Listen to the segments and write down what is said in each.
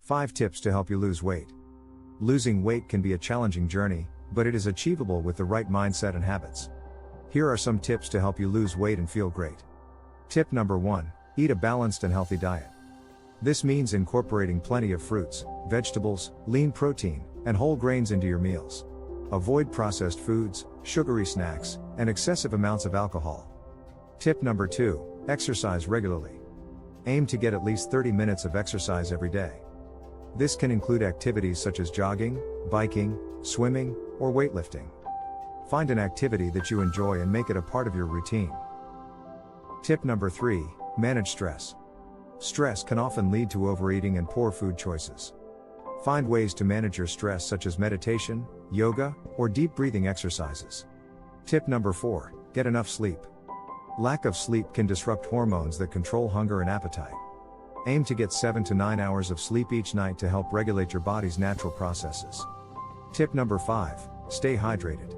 5 tips to help you lose weight. Losing weight can be a challenging journey, but it is achievable with the right mindset and habits. Here are some tips to help you lose weight and feel great. Tip number 1, eat a balanced and healthy diet. This means incorporating plenty of fruits, vegetables, lean protein, and whole grains into your meals. Avoid processed foods, sugary snacks, and excessive amounts of alcohol. Tip number 2, exercise regularly. Aim to get at least 30 minutes of exercise every day. This can include activities such as jogging, biking, swimming, or weightlifting. Find an activity that you enjoy and make it a part of your routine. Tip number 3, manage stress. Stress can often lead to overeating and poor food choices. Find ways to manage your stress such as meditation, yoga, or deep breathing exercises. Tip number 4, get enough sleep. Lack of sleep can disrupt hormones that control hunger and appetite. Aim to get 7 to 9 hours of sleep each night to help regulate your body's natural processes. Tip number 5, stay hydrated.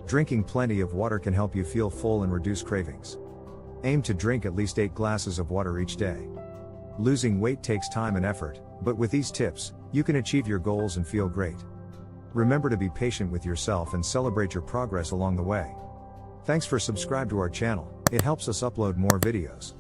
Drinking plenty of water can help you feel full and reduce cravings. Aim to drink at least 8 glasses of water each day. Losing weight takes time and effort, but with these tips, you can achieve your goals and feel great. Remember to be patient with yourself and celebrate your progress along the way. Thanks for subscribing to our channel, it helps us upload more videos.